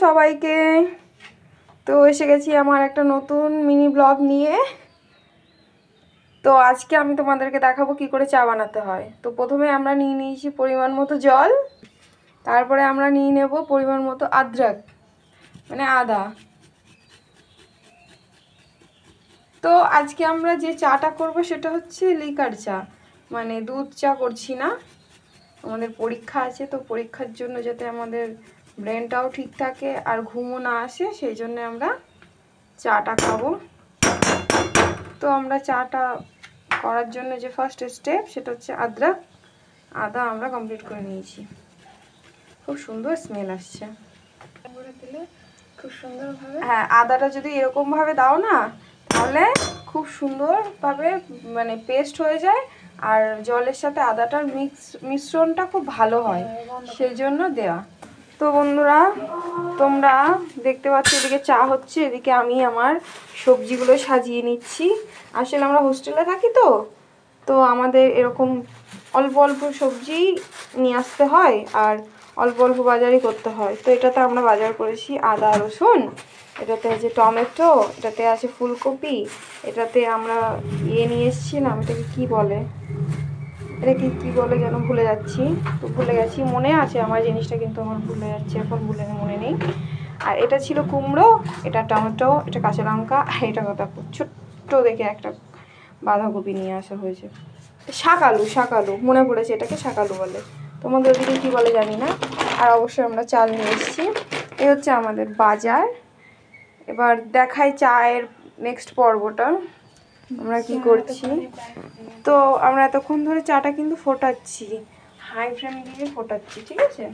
সবাইকে। তো এসে গেছি আমার একটা নতুন মিনি ব্লগ নিয়ে। তো আজকে আমি তোমাদেরকে দেখাবো কি করে চা বানাতে হয়। তো প্রথমে আমরা নিয়ে নিয়েছি পরিমাণ মতো জল, তারপরে আমরা নিয়ে নেব পরিমাণ মতো আদরক মানে আদা। তো আজকে আমরা যে চাটা করব সেটা হচ্ছে লিকার চা, মানে দুধ চা করছি না। আমাদের পরীক্ষা আছে, তো পরীক্ষার জন্য যাতে আমাদের ব্রেনটাও ঠিক থাকে আর ঘুমও না আসে, সেই জন্য আমরা চাটা খাবো। তো আমরা চাটা করার জন্য যে ফার্স্ট স্টেপ সেটা হচ্ছে আদা আমরা কমপ্লিট করে নিয়েছি। খুব সুন্দর স্মেল আসছে, খুব সুন্দরভাবে। হ্যাঁ, আদাটা যদি এরকমভাবে দাও না তাহলে খুব সুন্দরভাবে মানে পেস্ট হয়ে যায়, আর জলের সাথে আদাটার মিশ্রণটা খুব ভালো হয়, সেই জন্য দেওয়া। তো বন্ধুরা, তোমরা দেখতে পাচ্ছ এদিকে চা হচ্ছে, এদিকে আমি আমার সবজিগুলো সাজিয়ে নিচ্ছি। আসলে আমরা হোস্টেলে থাকি, তো আমাদের এরকম অল্প অল্প সবজি নিয়ে আসতে হয় আর অল্প অল্প বাজারই করতে হয়। তো এটাতে আমরা বাজার করেছি আদা রসুন, এটাতে আছে টমেটো, এটাতে আছে ফুলকপি, এটাতে আমরা নিয়ে এসেছিলাম, এটাকে কী বলে, এটাকে কী বলে যেন ভুলে যাচ্ছি, তো ভুলে গেছি। মনে আছে আমার জিনিসটা, কিন্তু আমার ভুলে যাচ্ছে এখন, মনে নেই। আর এটা ছিল কুমড়ো, এটা টমেটো, এটা কাঁচা লঙ্কা, আর এটা কথা ছোট্ট দেখে একটা বাঁধাকপি নিয়ে আসা হয়েছে। শাক আলু মনে পড়েছে, এটাকে শাক আলু বলে, তোমাদের ওদিকে কী বলে জানি না। আর অবশ্যই আমরা চাল নিয়ে এসেছি। এই হচ্ছে আমাদের বাজার। এবার দেখাই চায়ের নেক্সট পর্বটা আমরা কি করছি। তো আমরা এতক্ষণ ধরে চাটা কিন্তু ফোটাচ্ছি, হাই ফ্লেম দিয়ে ফোটাচ্ছি, ঠিক আছে।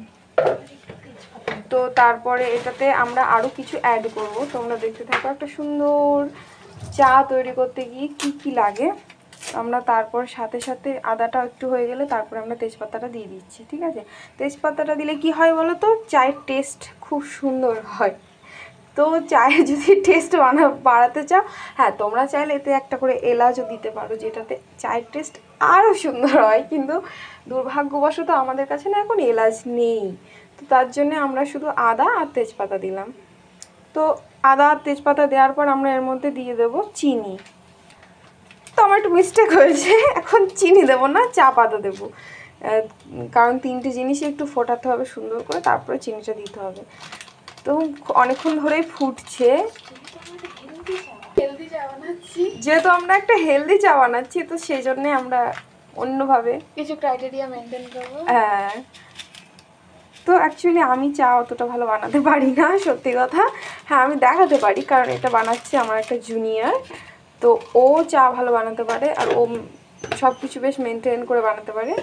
তো তারপরে এটাতে আমরা আরও কিছু অ্যাড করব, তোমরা দেখতে থাকো। একটা সুন্দর চা তৈরি করতে গিয়ে কি কি লাগে আমরা তারপর সাথে সাথে আদাটা একটু হয়ে গেলে তারপরে আমরা তেজপাতাটা দিয়ে দিচ্ছি, ঠিক আছে। তেজপাতাটা দিলে কি হয় বলো তো, চায়ের টেস্ট খুব সুন্দর হয়। তো চায়ের যদি টেস্ট বাড়াতে চাও, হ্যাঁ তোমরা চাইলে এতে একটা করে এলাচও দিতে পারো, যেটাতে চায়ের টেস্ট আরও সুন্দর হয়। কিন্তু দুর্ভাগ্যবশত আমাদের কাছে না এখন এলাচ নেই, তো তার জন্য আমরা শুধু আদা আর তেজপাতা দিলাম। তো আদা আর তেজপাতা দেওয়ার পর আমরা এর মধ্যে দিয়ে দেবো চিনি। তো আমার একটু মিস্টেক হয়েছে, এখন চিনি দেবো না, চা পাতা দেবো, কারণ তিনটে জিনিসই একটু ফোটাতে হবে সুন্দর করে, তারপরে চিনিটা দিতে হবে। তো অনেকক্ষণ ধরেই ফুটছে, যেহেতু আমরা একটা হেলদি চা বানাচ্ছি, তো সেই জন্যে আমরা অন্যভাবে কিছু ক্রাইটেরিয়া মেনটেন করবো। হ্যাঁ, তো অ্যাকচুয়ালি আমি চা অতটা ভালো বানাতে পারি না, সত্যি কথা। হ্যাঁ, আমি দেখাতে পারি, কারণ এটা বানাচ্ছে আমার একটা জুনিয়র, তো ও চা ভালো বানাতে পারে আর ও সব কিছু বেশ মেনটেন করে বানাতে পারে।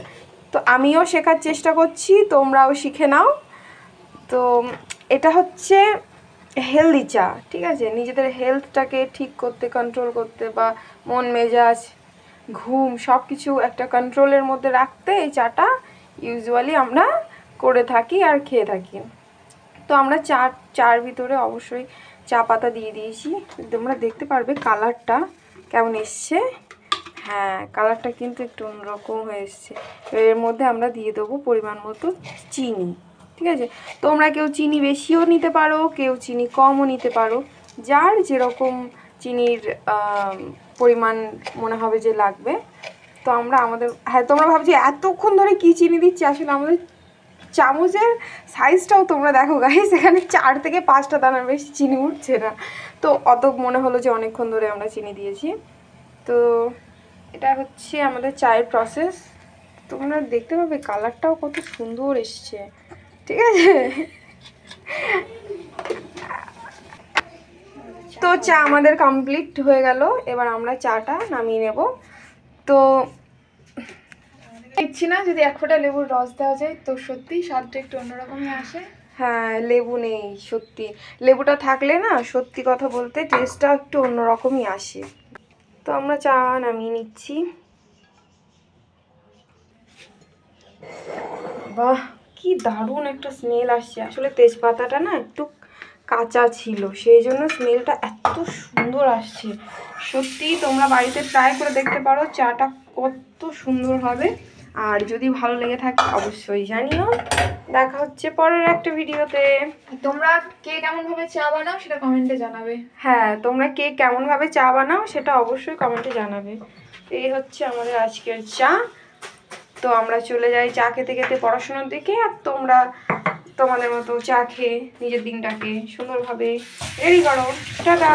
তো আমিও শেখার চেষ্টা করছি, তোমরাও শিখে নাও। তো এটা হচ্ছে হেলদি চা, ঠিক আছে। নিজেদের হেলথটাকে ঠিক করতে, কন্ট্রোল করতে, বা মন মেজাজ ঘুম সব কিছু একটা কন্ট্রোলের মধ্যে রাখতে এই চাটা ইউজুয়ালি আমরা করে থাকি আর খেয়ে থাকি। তো আমরা চার ভিতরে অবশ্যই চা পাতা দিয়ে দিয়েছি। তোমরা দেখতে পারবে কালারটা কেমন এসছে। হ্যাঁ, কালারটা কিন্তু একটু অন্যরকম হয়ে এসছে। এর মধ্যে আমরা দিয়ে দেবো পরিমাণ মতো চিনি, ঠিক আছে। তোমরা কেউ চিনি বেশিও নিতে পারো, কেউ চিনি কমও নিতে পারো, যার যেরকম চিনির পরিমাণ মনে হবে যে লাগবে। তো আমরা হ্যাঁ, তোমরা ভাবছি এতক্ষণ ধরে কি চিনি দিচ্ছি, আসলে আমাদের চামচের সাইজটাও তোমরা দেখো গাইস, এখানে 4 থেকে 5টা দানার বেশি চিনি উঠছে না। তো অত মনে হলো যে অনেকক্ষণ ধরে আমরা চিনি দিয়েছি। তো এটা হচ্ছে আমাদের চায়ের প্রসেস। তোমরা দেখতে পাবে কালারটাও কত সুন্দর এসছে, ঠিক আছে। তো চা আমাদের কমপ্লিট হয়ে গেল, এবার আমরা চাটা নামিয়ে নেব। তো ইচ্ছি না যদি 1 ফোঁটা লেবুর রস দেওয়া যায়, তো সত্যি স্বাদটা একটু অন্যরকমই আসে। হ্যাঁ, লেবু নেই, সত্যি লেবুটা থাকলে না, সত্যি কথা বলতে টেস্টটা একটু অন্যরকমই আসে। তো আমরা চা নামিয়ে নিচ্ছি। বাহ, কি দারুণ একটা স্মেল আসছে। আসলে তেজপাতাটা না একটু কাঁচা ছিল, সেই জন্য স্মেলটা এত সুন্দর আসছে। সত্যি তোমরা বাড়িতে ট্রাই করে দেখতে পারো, চাটা কত সুন্দর হবে। আর যদি ভালো লেগে থাকে অবশ্যই জানিও। দেখা হচ্ছে পরের একটা ভিডিওতে। তোমরা কে কেমন ভাবে চা বানাও সেটা কমেন্টে জানাবে। হ্যাঁ, তোমরা কে কেমন ভাবে চা বানাও সেটা অবশ্যই কমেন্টে জানাবে। এই হচ্ছে আমাদের আজকের চা। তো আমরা চলে যাই চা খেতে খেতে পড়াশোনার দিকে, আর তোমরা তোমাদের মতো চা খেয়ে নিজের দিনটাকে সুন্দরভাবে রেডি করো। টাটা।